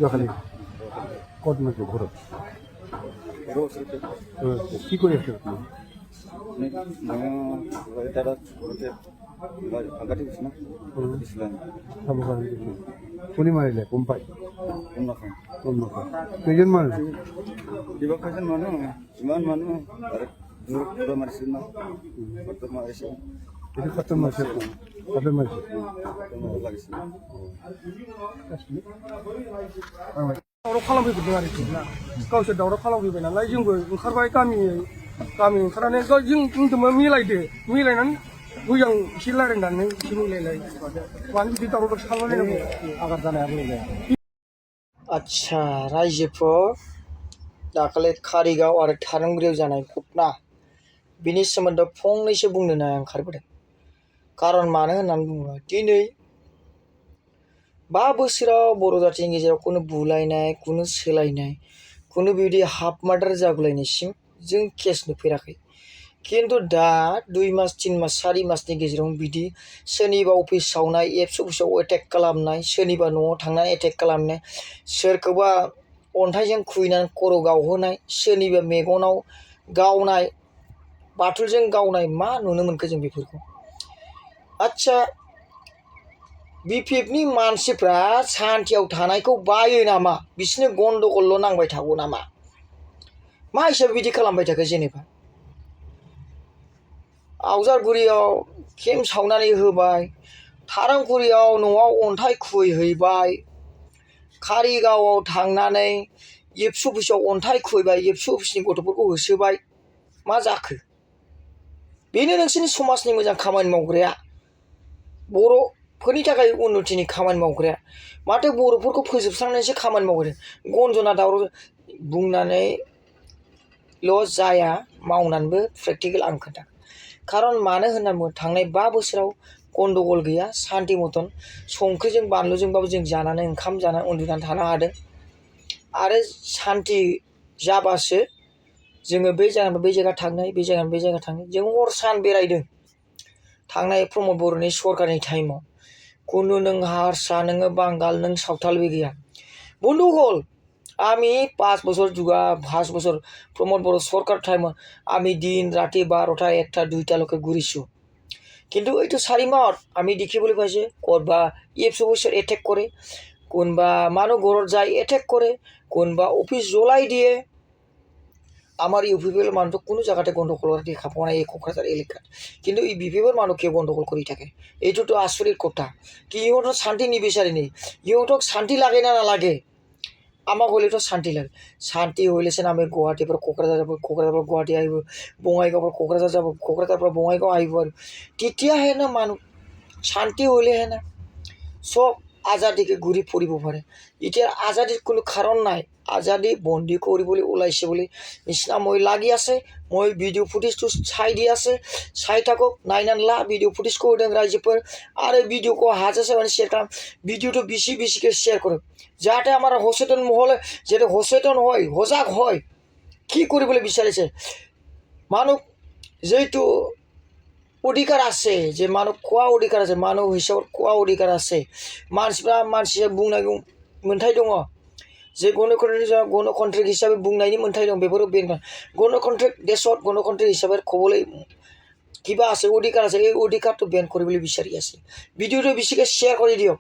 জখালি কত মাসে ঘোরত কি করে আসলে কোনি মারিলে কোম্পাই কেইজন মানুষ এটা কত মাসে কত মাসে दावराव खालामफैग्रोदों आरोखि ना गावसोर दावराव खालामफैबाय नालाय जोंबो ओंखारबाय गामि ओंखारनानै जों बुंदोंमोन मिलायनानै मोजां एसे रायज्लायनानै एसे मिलायलाय मानो बिदि दावराव दावसि खालामलायनांगौ आघात जानाया आच्छा रायजोफोर दाखालि कारिगाव आरो थारंगुरियाव जानाय घटना बिनि सोमोन्दै फंनैसो बुंनो होनना ओंखारबोदों। खारन मानो होननानै बुङोबा दिनै 5 बोसोराव बर' जातिनि गेजेराव खुनु बुलायनाय खुनु सोलायनाय खुनु बिदि हाफ मार्डार जागुलायनायसिम जों केस नुफेराखै। किन्तु दा 2 मास 3 मास 4 मासनि गेजेराव बिदि सोरनिबा अफिस सावनाय एबसु अफिसाव एटेक खालामनाय सोरनिबा न'आव थांनानै एटेक खालामनाय सोरखौबा अन्थाइजों खुबैनानै खर' गावहोनाय सोरनिबा मेगनाव गावनाय बाथुलजों गावनाय मा नुनो मोनखो जों बेफोरखौ। आच्छा बिपिएफनि मानसिफ्रा सान्थियाव थानायखौ बायो नामा बिसोरनो गन्डगलल' नांबाय थागौ नामा मा हिसाबै बिदि खालामबाय थाखो जेनेबा आवजारगुरियाव केम्प सावनानै होबाय थारंगुरियाव न'आव अन्थाइ खुबैहैबाय कारिगावआव थांनानै एबसु अफिसाव अन्थाइ खुबैबाय एबसु अफिसनि गथ'फोरखौ होसोबाय मा जाखो बेनो नोंसोरनि समाजनि मोजां खामानि मावग्राया बर'फोरनि थाखाय उन्नतिनि खामानि मावग्राया माथो बर'फोरखौ फोजोबस्रांनायसो खामानि मावग्रा गन्जना दावराव बुंनानैल' जाया मावनानैबो प्रेक्टिकेल आं खोन्था खारन मानो होनना बुङो थांनाय 5 बोसोराव गन्डगल गैया सान्ति मतन संख्रिजों बानलुजोंबाबो जों जानानै ओंखाम जानानै उन्दुनानै थानो हादों आरो सान्ति जाबासो जोङो बे जायगानिफ्राय बै जायगा थांनाय बे जायगानिफ्राय बै जायगा थांनाय जों हर सान बेरायदों थांनाय प्रमद बर'नि सरकारनि टाइमाव कुनु नों हारसा नोङो बांगाल नों सावथालबो गैया बन्दगल আমি 5 বছর যুগা 5 বছর প্রমোদ বড় সরকার টাইম আমি দিন রাতে 12টা 1টা 2টা লোকে ঘুরিছো কিন্তু এইটো চাৰিমাহত আমি দেখিবলৈ পাইছে কৰবা এফ অফিচাৰ এটেক কৰে কোনবা মানুহ ঘৰত যায় এটেক কৰে কোনবা অফিস জ্বলাই দিয়ে আমার ইউপিপিএল মানুহটো কোনো জায়গাতে গণ্ডগোল কৰা দেখা পোৱা নাই এই কোকৰাঝাৰ এলেকাত কিন্তু এই বিপিএফৰ মানুহ কিয় গণ্ডগোল কৰি থাকে এইটোতো আচৰিত কথা কি ইহঁতৰ শান্তি নিবিচাৰে নেকি ইহঁতক শান্তি লাগে না নালাগে আমাক হলেতো শান্তি লাগে শান্তি হইলেছেন আমি গুৱাহাটীৰ পৰা কোকৰাঝাৰ যাব কোকৰাঝাৰৰ পৰা গুৱাহাটী আহিব বঙাইগাঁৱৰ পৰা কোকৰাঝাৰ যাব কোকৰাঝাৰৰ পৰা বঙাইগাঁও আহিব আৰু তেতিয়াহে না মানুহ শান্তি হলেহে না সব আজাদীকে ঘূৰি ফুৰিব পাৰে এতিয়া আজাদীৰ কোনো কাৰণ নাই আজাদী বন্দী কৰিবলৈ ওলাইছে বুলি নিচিনা মই লাগি আছে মই ভিডিঅ' ফুটেজটো চাই দি আছে চাই থাকক নাইনান লা ভিডিঅ' ফুটেজ কৰিম ৰাইজেফोर आरो ভিডিঅ'खौ हाजासे माने शेयर खालाम ভিডিঅ'টো বেছিকৈ शेयर কৰক যাতে আমাৰ সচেতন মহলে যেটা সচেতন হয় সজাগ হয় কি কৰিবলৈ বিচাৰিছে মানুহ যেইটো অধিকাৰ আছে যে মানুহ কোৱা অধিকাৰ আছে মানুহ হিচাপত কোৱা অধিকাৰ আছে मानसिया बुंनांगौ मोन्थाय दङ जे गणकन्ट्रिक हिसाबै बुंनायनि मोन्थाय दं बेफोरो बेन गणकन्ट्रिक देशत गणकन्ट्रिक हिसाबै ক'বলৈ কিবা আছে অধিকাৰ আছে এই অধিকাৰটো বেন কৰিবলৈ বিচাৰি আছে ভিডিঅ'টো বেছিকৈ শ্বেয়াৰ কৰি দিয়ক।